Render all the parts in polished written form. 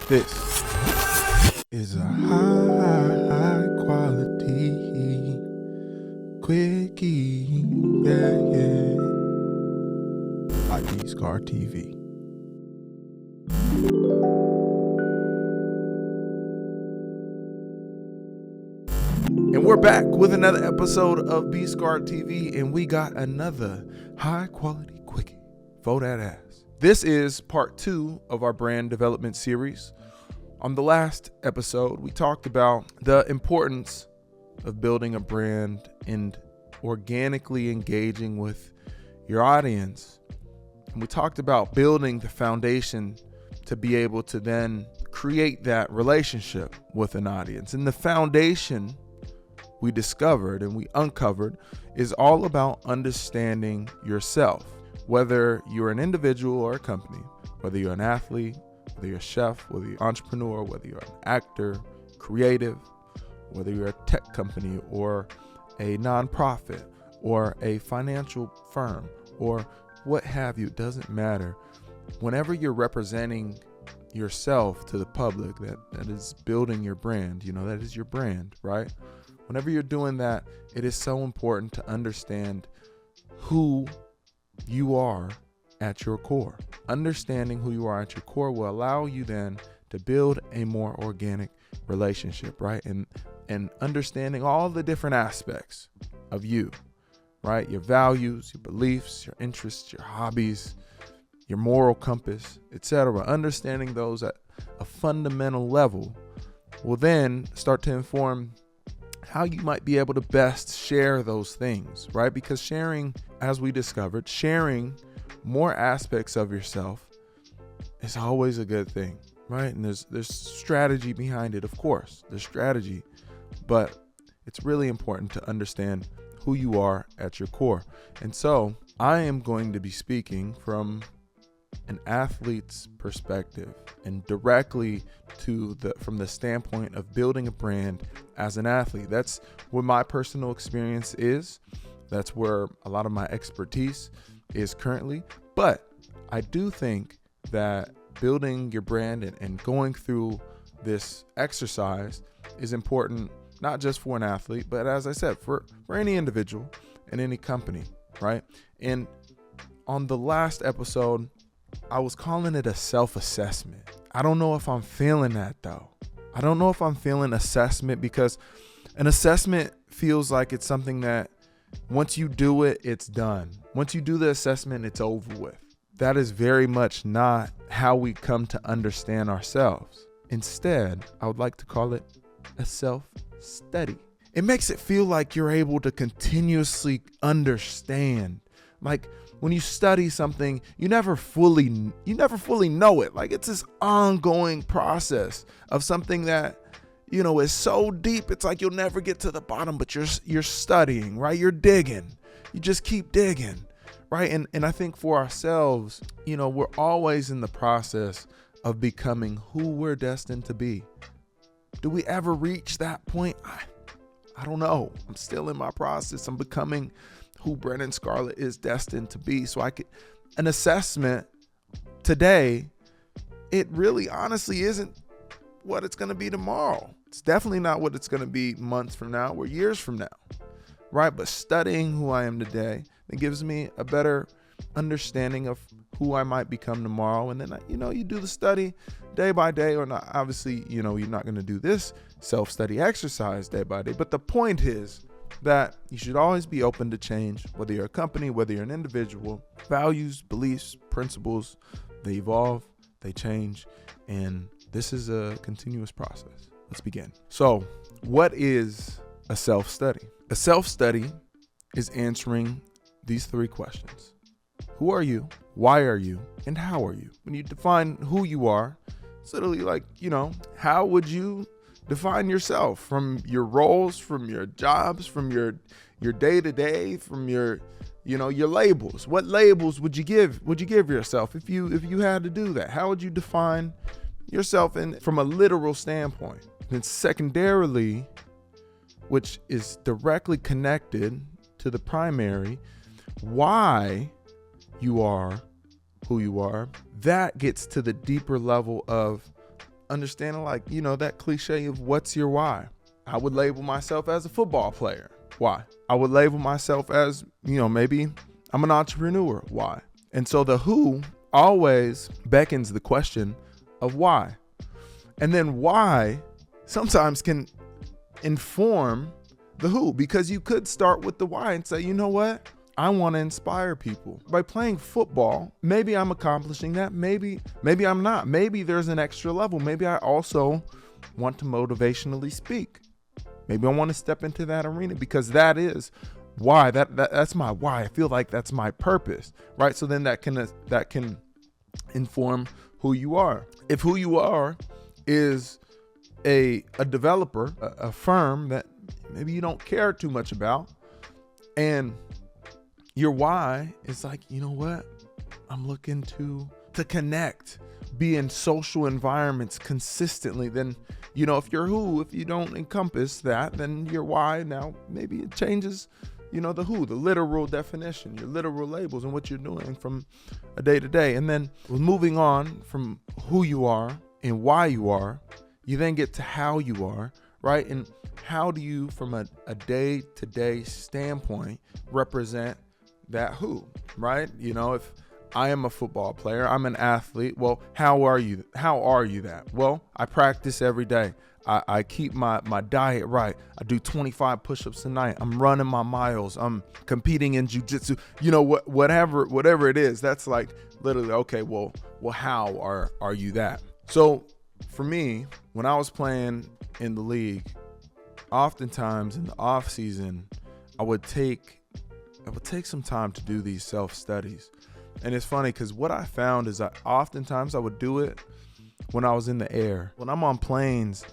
This is a high quality quickie, yeah. By Scar TV. And we're back with another episode of Scar TV, and we got another high quality quickie for that ass. This is part 2 of our brand development series. On the last episode, we talked about the importance of building a brand and organically engaging with your audience. And we talked about building the foundation to be able to then create that relationship with an audience. And the foundation we discovered and we uncovered is all about understanding yourself. Whether you're an individual or a company, whether you're an athlete, whether you're a chef, whether you're an entrepreneur, whether you're an actor, creative, whether you're a tech company or a nonprofit or a financial firm or what have you, it doesn't matter. Whenever you're representing yourself to the public, that is building your brand, that is your brand, right? Whenever you're doing that, it is so important to understand who you are at your core. Understanding who you are at your core will allow you then to build a more organic relationship, right? And understanding all the different aspects of you, right? Your values, your beliefs, your interests, your hobbies, your moral compass, etc. Understanding those at a fundamental level will then start to inform how you might be able to best share those things, right? Because sharing, as we discovered, sharing more aspects of yourself is always a good thing, right? And there's strategy behind it, of course. There's strategy, but it's really important to understand who you are at your core. And so I am going to be speaking from an athlete's perspective and directly from the standpoint of building a brand as an athlete. That's what my personal experience is. That's where a lot of my expertise is currently. But I do think that building your brand and going through this exercise is important, not just for an athlete, but as I said, for any individual and any company, right? And on the last episode, I was calling it a self-assessment. I don't know if I'm feeling that though. I don't know if I'm feeling assessment, because an assessment feels like it's something that once you do it, it's done. Once you do the assessment, it's over with. That is very much not how we come to understand ourselves. Instead, I would like to call it a self-study. It makes it feel like you're able to continuously understand. Like when you study something, you never fully know it. Like it's this ongoing process of something that, is so deep. It's like you'll never get to the bottom, but you're studying, right? You're digging. You just keep digging, right? And I think for ourselves, we're always in the process of becoming who we're destined to be. Do we ever reach that point? I don't know. I'm still in my process. I'm becoming who Brennan Scarlett is destined to be. So an assessment today, it really honestly isn't what it's going to be tomorrow. It's definitely not what it's going to be months from now or years from now, right? But studying who I am today, it gives me a better understanding of who I might become tomorrow. And then, you do the study day by day, or not. Obviously, you're not going to do this self-study exercise day by day. But the point is that you should always be open to change, whether you're a company, whether you're an individual. Values, beliefs, principles, they evolve, they change, and this is a continuous process. Let's begin. So, what is a self-study? A self-study is answering these 3 questions. Who are you? Why are you? And how are you? When you define who you are, it's literally like, how would you define yourself from your roles, from your jobs, from your day-to-day, from your labels? What labels would you give yourself if you had to do that? How would you define yourself from a literal standpoint? And secondarily, which is directly connected to the primary, why you are who you are, that gets to the deeper level of understanding, like, that cliche of what's your why. I would label myself as a football player. Why? I would label myself as, maybe I'm an entrepreneur. Why? And so the who always beckons the question of why. And then why sometimes can inform the who, because you could start with the why and say, you know what? I want to inspire people. By playing football, maybe I'm accomplishing that. Maybe I'm not. Maybe there's an extra level. Maybe I also want to motivationally speak. Maybe I want to step into that arena, because that is why. That's my why. I feel like that's my purpose, right? So then that can inform who you are. If who you are is a developer, a firm that maybe you don't care too much about, and your why is like, you know what? I'm looking to connect, be in social environments consistently. Then, if you're who, if you don't encompass that, then your why now, maybe it changes, the who, the literal definition, your literal labels and what you're doing from a day to day. And then moving on from who you are and why you are, you then get to how you are, right? And how do you, from a day-to-day standpoint, represent that who, right? If I am a football player, I'm an athlete. Well, how are you that? Well, I practice every day. I keep my diet right. I do 25 push-ups a night. I'm running my miles. I'm competing in jiu-jitsu. Whatever it is, that's like literally, okay, well, how are you that? So for me, when I was playing in the league, oftentimes in the off season, I would take some time to do these self-studies. And it's funny because what I found is that oftentimes I would do it when I was in the air. When I'm on planes,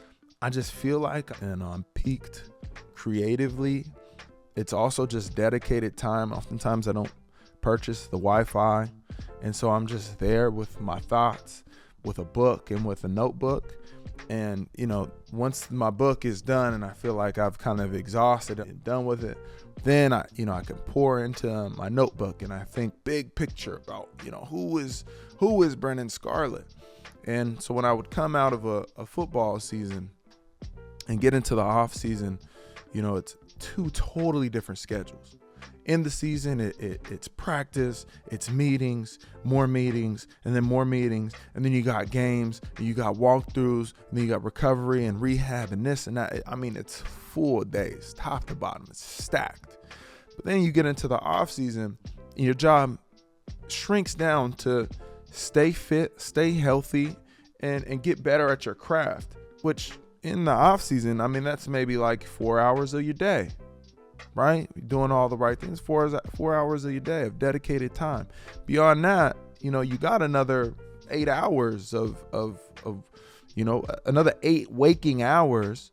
I just feel like I'm peaked creatively. It's also just dedicated time. Oftentimes I don't purchase the Wi-Fi. And so I'm just there with my thoughts, with a book and with a notebook. And, once my book is done and I feel like I've kind of exhausted and done with it, then I can pour into my notebook and I think big picture about, who is Brennan Scarlett. And so when I would come out of a football season and get into the off season, it's two totally different schedules. In the season, it's practice, it's meetings, and then more meetings. And then you got games, and you got walkthroughs, and then you got recovery and rehab and this and that. I mean, it's full days, top to bottom. It's stacked. But then you get into the off season, and your job shrinks down to stay fit, stay healthy, and get better at your craft, which in the off season, I mean, that's maybe like 4 hours of your day. Right? You're doing all the right things, 4 hours of your day of dedicated time. Beyond that, you got another 8 hours of another 8 waking hours.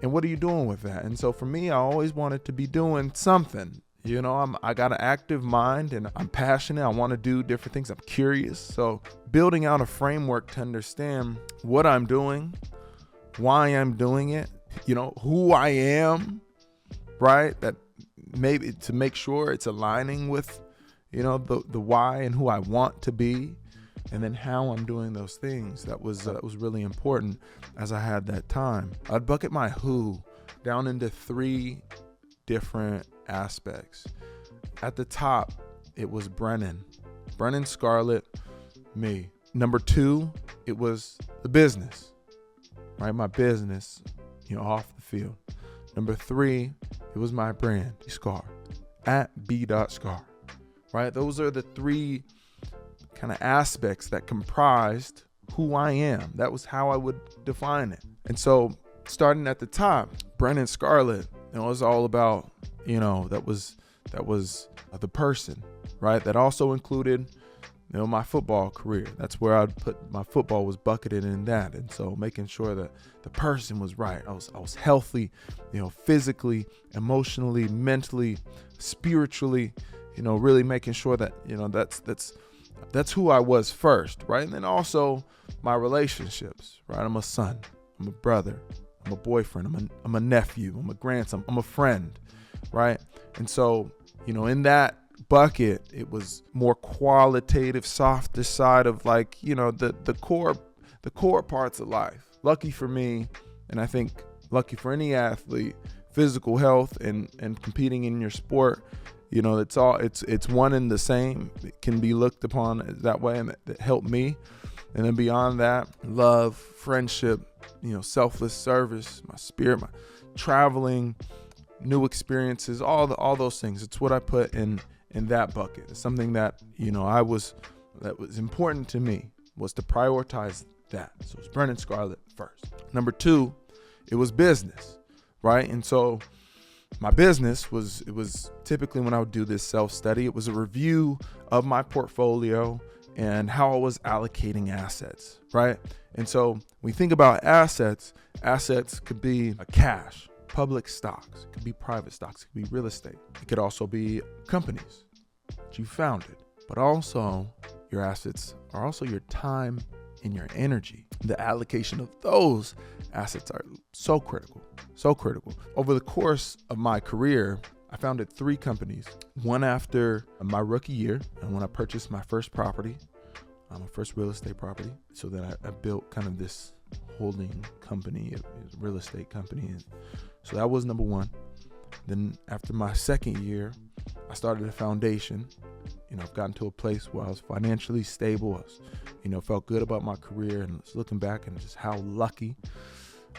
And what are you doing with that? And so for me, I always wanted to be doing something. I got an active mind and I'm passionate. I want to do different things. I'm curious. So building out a framework to understand what I'm doing, why I'm doing it, who I am, right? That maybe to make sure it's aligning with, the why and who I want to be, and then how I'm doing those things. That was really important as I had that time. I'd bucket my who down into 3 different aspects. At the top, it was Brennan, Scarlett, me. Number 2, it was the business, right? My business, off the field. Number 3, it was my brand, Scar, at b.scar, right? Those are the 3 kind of aspects that comprised who I am. That was how I would define it. And so starting at the top, Brennan Scarlett, it was all about, that was the person, right? That also included, my football career. That's where I'd put my football was bucketed in that. And so making sure that the person was right. I was healthy, physically, emotionally, mentally, spiritually, really making sure that, that's who I was first, right? And then also my relationships, right? I'm a son, I'm a brother, I'm a boyfriend, I'm a nephew, I'm a grandson, I'm a friend, right? And so, in that bucket, it was more qualitative, softer side of like, the core the core parts of life. Lucky for me, and I think lucky for any athlete, physical health and competing in your sport, you know, it's one and the same. It can be looked upon that way, and that helped me. And then beyond that, love, friendship, you know, selfless service, my spirit, my traveling, new experiences, all those things. It's what I put in that bucket. It's something that, you know, that was important to me, was to prioritize that. So it's Brennan, Scarlett first. Number 2, it was business, right? And so my business was typically, when I would do this self-study, it was a review of my portfolio and how I was allocating assets, right? And so when we think about assets could be a cash, public stocks, it could be private stocks, it could be real estate. It could also be companies that you founded, but also your assets are also your time and your energy. The allocation of those assets are so critical, so critical. Over the course of my career, I founded 3 companies, one after my rookie year, and when I purchased my first property, my first real estate property. So then I built kind of this holding company, a real estate company. And so that was number 1. Then after my second year, I started a foundation. You know, I've gotten to a place where I was financially stable. I was, you know, felt good about my career, and was looking back and just how lucky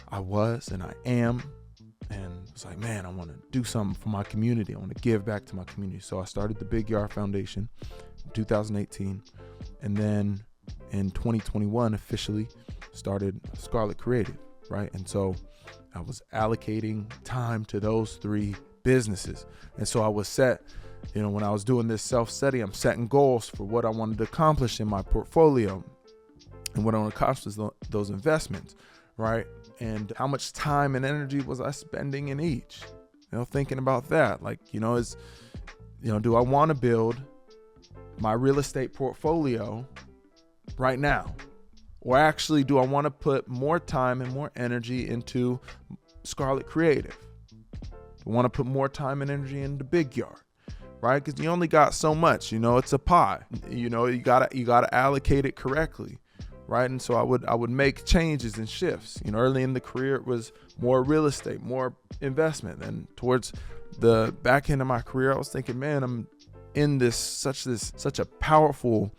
I was and I am. And it's like, man, I want to do something for my community. I want to give back to my community. So I started the Big Yard Foundation in 2018. And then in 2021, officially started Scarlett Creative, right? And so I was allocating time to those 3 businesses. And so I was set, you know, when I was doing this self-study, I'm setting goals for what I wanted to accomplish in my portfolio and what I want to accomplish those investments, right? And how much time and energy was I spending in each? You know, thinking about that, like, you know, do I want to build my real estate portfolio right now? Or actually, do I want to put more time and more energy into Scarlett Creative? Do I want to put more time and energy into Big Yard? Right? Because you only got so much, you know, it's a pie. You know, you gotta allocate it correctly. Right. And so I would make changes and shifts. You know, early in the career, it was more real estate, more investment. And towards the back end of my career, I was thinking, man, I'm in such a powerful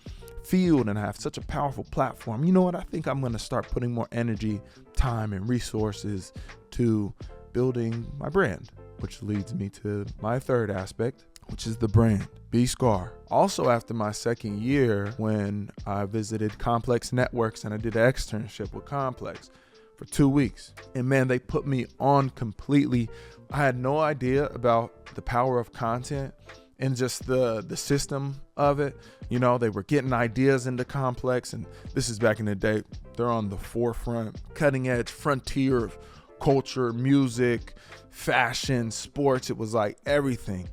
field, and I have such a powerful platform. You know what? I think I'm going to start putting more energy, time, and resources to building my brand, which leads me to my third aspect, which is the brand, B-Scar. Also, after my second year, when I visited Complex Networks and I did an externship with Complex for 2 weeks, and man, they put me on completely. I had no idea about the power of content and just the system of it. You know, they were getting ideas into Complex, and this is back in the day. They're on the forefront, cutting edge frontier of culture, music, fashion, sports. It was like everything.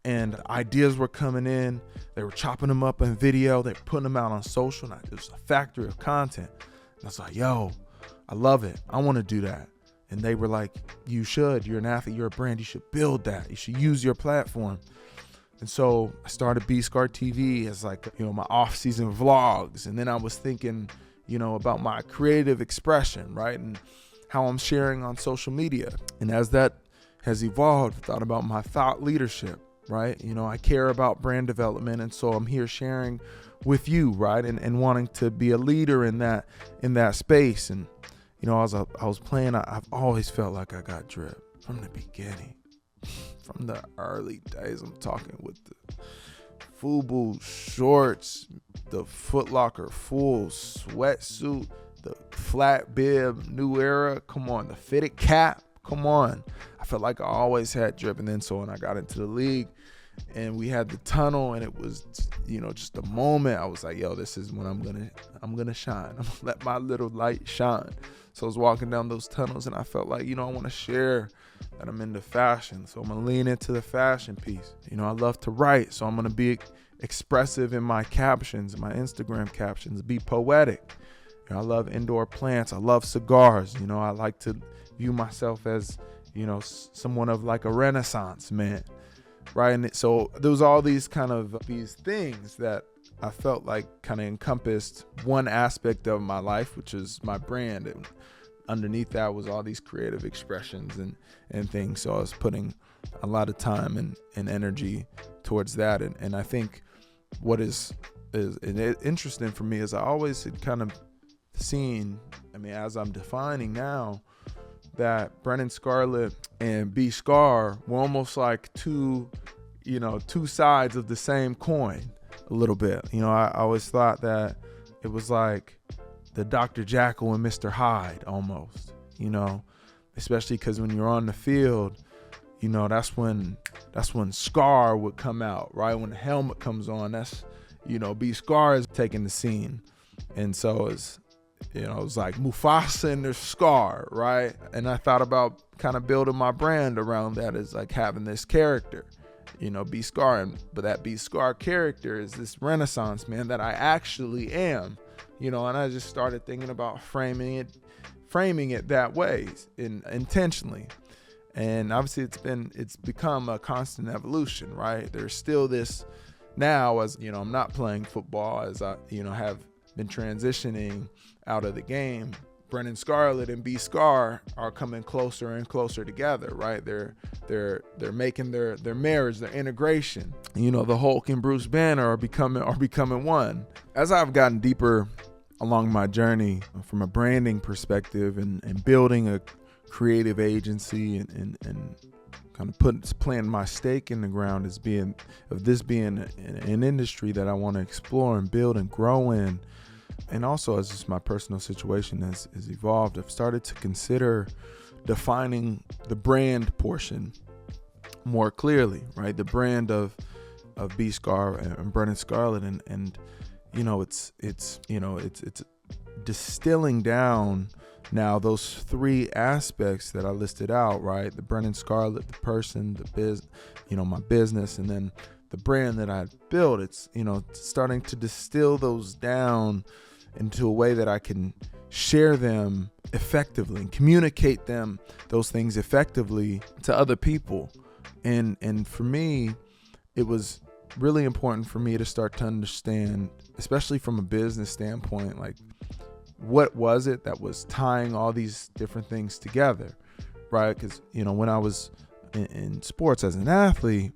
And ideas were coming in. They were chopping them up in video. They were putting them out on social. And it was a factory of content. And I was like, yo, I love it. I want to do that. And they were like, you should. You're an athlete. You're a brand. You should build that. You should use your platform. And so I started B-Scar TV as like, you know, my off-season vlogs. And then I was thinking, you know, about my creative expression, right? And how I'm sharing on social media. And as that has evolved, I thought about my thought leadership. Right? You know, I care about brand development. And so I'm here sharing with you, right? And wanting to be a leader in that space. And, you know, as I was playing, I've always felt like I got drip from the beginning, from the early days. I'm talking with the FUBU shorts, the Foot Locker full sweatsuit, the flat bib, new era. Come on, the fitted cap. Come on. I felt like I always had drip. And then so when I got into the league and we had the tunnel, and it was, you know, just a moment, I was like, yo, this is when I'm gonna shine. I'm gonna let my little light shine. So I was walking down those tunnels, and I felt like, you know, I want to share that I'm into fashion. So I'm gonna lean into the fashion piece. You know, I love to write, so I'm gonna be expressive in my captions, my Instagram captions, be poetic. You know, I love indoor plants. I love cigars. You know, I like to view myself as, you know, someone of like a Renaissance man, right? And so there was all these kind of these things that I felt like kind of encompassed one aspect of my life, which is my brand. And underneath that was all these creative expressions and things. So I was putting a lot of time and energy towards that. And I think what is interesting for me is I always had kind of seen, as I'm defining now, that Brennan Scarlett and B Scar were almost like two sides of the same coin a little bit. I always thought that it was like the Dr. Jekyll and Mr. Hyde almost, especially because when you're on the field, that's when Scar would come out, right? When the helmet comes on, that's, B Scar is taking the scene. And so it's, it was like Mufasa and there's Scar, right? And I thought about kind of building my brand around that as like having this character, B Scar. But that B Scar character is this Renaissance man that I actually am, and I just started thinking about framing it that way intentionally. And obviously it's become a constant evolution, right? There's still this now, as I'm not playing football, as I have been transitioning out of the game. Brennan Scarlett and B Scar are coming closer and closer together, right? They're making their marriage, their integration. The Hulk and Bruce Banner are becoming one. As I've gotten deeper along my journey from a branding perspective and building a creative agency and kind of planting my stake in the ground as this being an industry that I want to explore and build and grow in. And also as just my personal situation has evolved, I've started to consider defining the brand portion more clearly, right? The brand of B Scar and Brennan Scarlett, and it's distilling down now those three aspects that I listed out, right? The Brennan Scarlett, the person, my business, and then the brand that I built. It's starting to distill those down into a way that I can share them effectively and communicate those things effectively to other people. And for me, it was really important for me to start to understand, especially from a business standpoint, like what was it that was tying all these different things together, right? Because, when I was in sports as an athlete,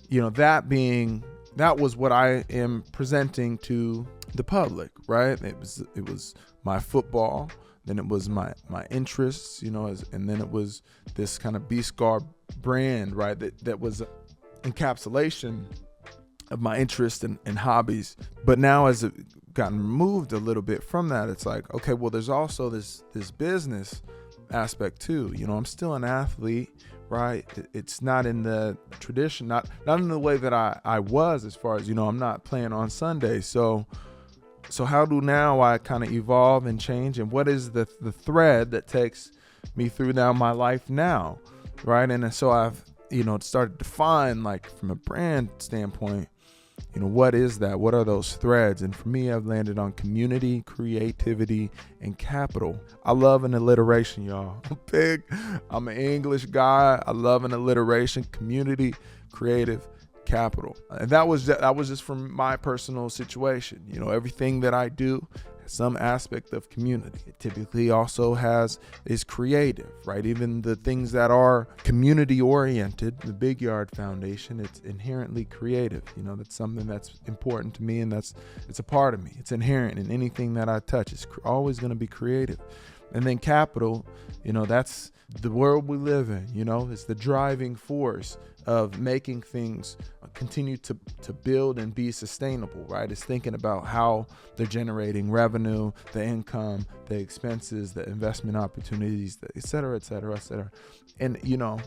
that was what I am presenting to the public, right? It was my football, then it was my interests, and then it was this kind of B Scar brand, right? That was encapsulation of my interests and hobbies. But now as it gotten removed a little bit from that, it's like, okay, well, there's also this business aspect too. I'm still an athlete, right? It's not in the tradition, not in the way that I was, as far as, I'm not playing on Sunday. So how do now I kind of evolve and change, and what is the thread that takes me through now my life now, right? And so I've, started to define, like, from a brand standpoint, what is that? What are those threads? And for me, I've landed on community, creativity, and capital. I love an alliteration, y'all. I'm an English guy. I love an alliteration. Community, creative, capital. And that was just from my personal situation. Everything that I do has some aspect of community. It typically also is creative, right? Even the things that are community oriented, the Big Yard Foundation, it's inherently creative. That's something that's important to me, and it's a part of me. It's inherent in anything that I touch. It's always going to be creative. And then capital, that's the world we live in. It's the driving force of making things continue to build and be sustainable, right? It's thinking about how they're generating revenue, the income, the expenses, the investment opportunities, et cetera, et cetera, et cetera. And,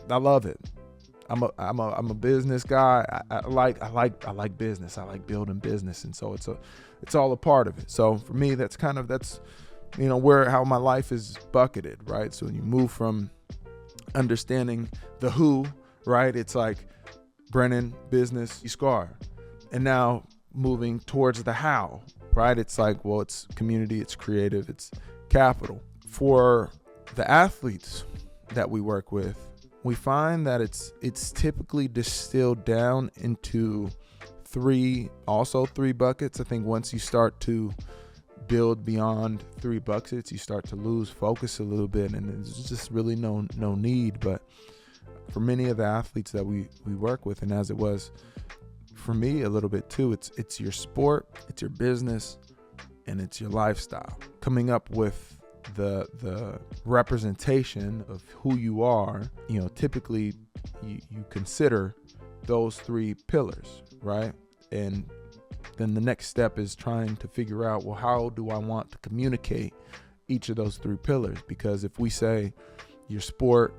I love it. I'm a business guy. I like business. I like building business. And so it's all a part of it. So for me, that's how my life is bucketed, right? So when you move from understanding the who, right? It's like Brennan, business, Scar. And now moving towards the how, right? It's like, well, it's community, it's creative, it's capital. For the athletes that we work with, we find that it's typically distilled down into three buckets. I think once you start to build beyond 3 buckets, you start to lose focus a little bit, and there's just really no need. But for many of the athletes that we work with, and as it was for me a little bit too, it's your sport, it's your business, and it's your lifestyle. Coming up with the representation of who you are, typically you consider those 3 pillars, right? And then the next step is trying to figure out, well, how do I want to communicate each of those 3 pillars? Because if we say your sport,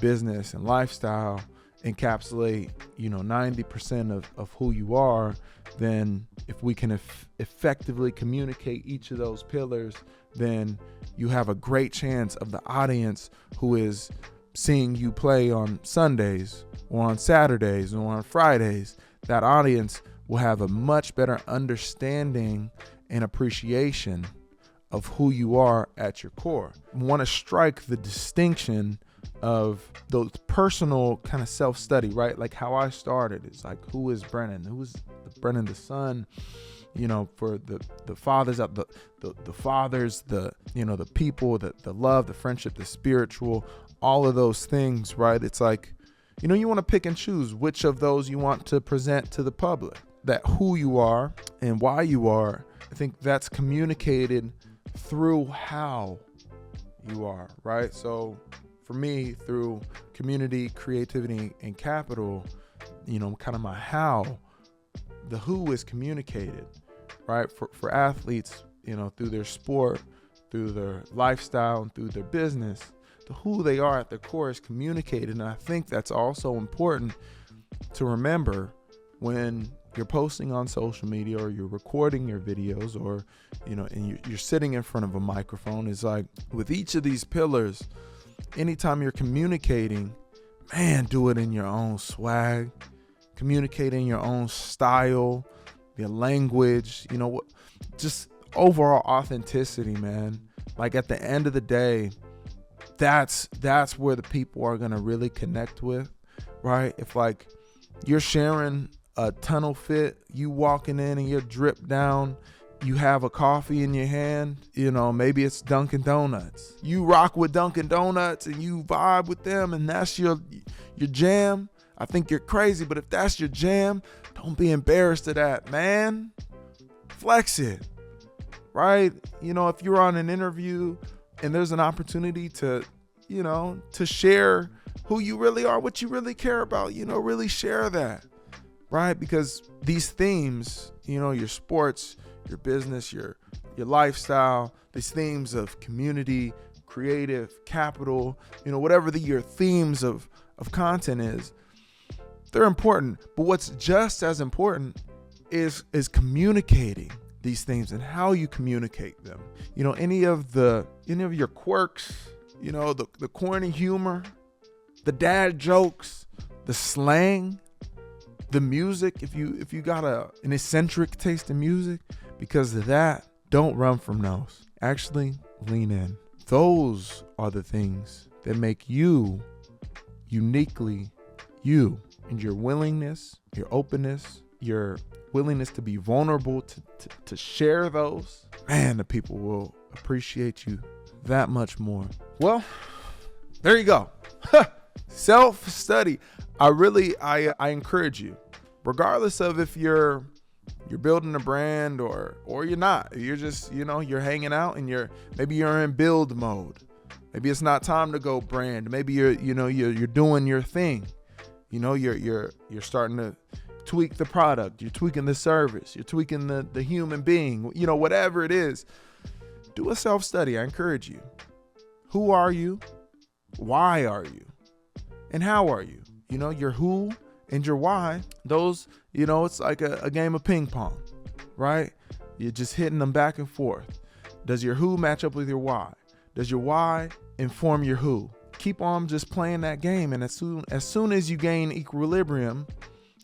business, and lifestyle encapsulate 90% of who you are, then if we can effectively communicate each of those pillars, then you have a great chance of the audience who is seeing you play on Sundays or on Saturdays or on Fridays. That audience will have a much better understanding and appreciation of who you are at your core. You want to strike the distinction of those personal kind of self-study, right? Like how I started. It's like, who is Brennan? Who is Brennan the son? For the fathers, the fathers, the people, the love, the friendship, the spiritual, all of those things, right? It's like, you want to pick and choose which of those you want to present to the public. That who you are and why you are, I think that's communicated through how you are, right? So for me, through community, creativity, and capital, kind of my how, the who is communicated, right? For athletes, through their sport, through their lifestyle, and through their business, the who they are at their core is communicated. And I think that's also important to remember when you're posting on social media or you're recording your videos, or and you're sitting in front of a microphone. Is like, with each of these pillars, anytime you're communicating, man, do it in your own swag, communicate in your own style, your language, just overall authenticity, man. Like at the end of the day, that's where the people are gonna really connect with, right? If like you're sharing a tunnel fit, you walking in and you're dripped down, you have a coffee in your hand, maybe it's Dunkin' Donuts. You rock with Dunkin' Donuts and you vibe with them, and that's your jam. I think you're crazy, but if that's your jam, don't be embarrassed of that, man. Flex it, right? If you're on an interview and there's an opportunity to share who you really are, what you really care about, really share that. Right? Because these themes, your sports, your business, your lifestyle, these themes of community, creative, capital, whatever your themes of content is, they're important. But what's just as important is communicating these themes and how you communicate them. Any of your quirks, the corny humor, the dad jokes, the slang, the music, if you got an eccentric taste in music, because of that, don't run from those. Actually, lean in. Those are the things that make you uniquely you, and your willingness, your openness, your willingness to be vulnerable, to share those. Man, the people will appreciate you that much more. Well, there you go. Self-study. I encourage you, regardless of if you're building a brand or you're not. You're just, you're hanging out and maybe you're in build mode. Maybe it's not time to go brand. Maybe you're doing your thing. You're starting to tweak the product. You're tweaking the service. You're tweaking the human being. Whatever it is, do a self-study. I encourage you. Who are you? Why are you? And how are you? Your who and your why. Those, it's like a game of ping pong, right? You're just hitting them back and forth. Does your who match up with your why? Does your why inform your who? Keep on just playing that game, and as soon as you gain equilibrium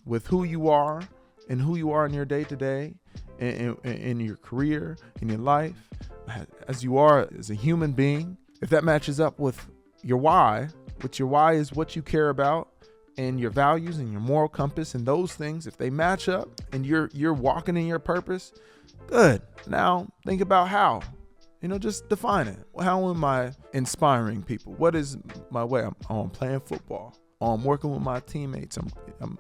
with who you are and who you are in your day-to-day, in your career, in your life, as you are as a human being, if that matches up with your why, which your why is what you care about and your values and your moral compass and those things, if they match up and you're walking in your purpose, good. Now think about how. Just define it. How am I inspiring people? What is my way? I'm playing football. I'm working with my teammates. I'm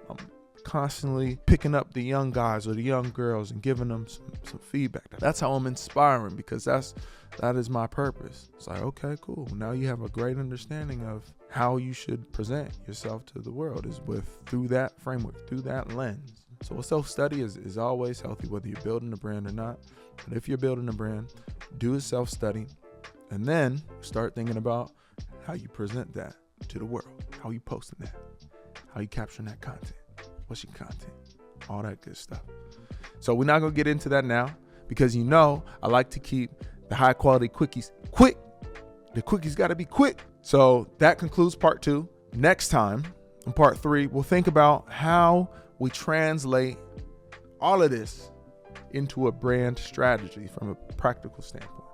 constantly picking up the young guys or the young girls and giving them some feedback. That's how I'm inspiring, because that is my purpose. It's like, okay, cool. Now you have a great understanding of how you should present yourself to the world is through that framework, through that lens. So a self-study is always healthy, whether you're building a brand or not. But if you're building a brand, do a self-study and then start thinking about how you present that to the world, how you posting that, how you capturing that content. What's your content? All that good stuff. So we're not going to get into that now, because I like to keep the high quality quickies quick. The quickies got to be quick. So that concludes part 2. Next time, in part 3, we'll think about how we translate all of this into a brand strategy from a practical standpoint.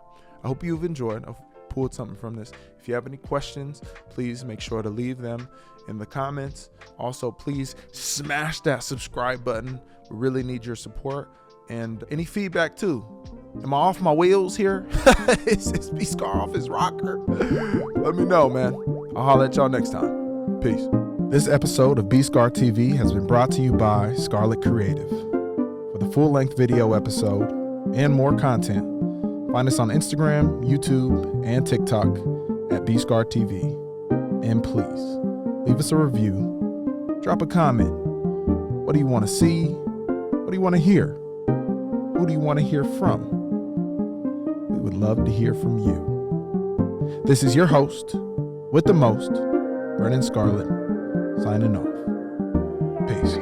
I hope you've enjoyed. I've pulled something from this. If you have any questions, please make sure to leave them in the comments. Also, please smash that subscribe button. We really need your support and any feedback too. Am I off my wheels here? Is B-Scar off his rocker? Let me know, man. I'll holler at y'all next time. Peace. This episode of B-Scar TV has been brought to you by Scarlett Creative. For the full-length video episode and more content, find us on Instagram, YouTube, and TikTok at B-Scar TV. And please, leave us a review. Drop a comment. What do you want to see? What do you want to hear? Who do you want to hear from? We would love to hear from you. This is your host, with the most, Brennan Scarlett, signing off. Peace.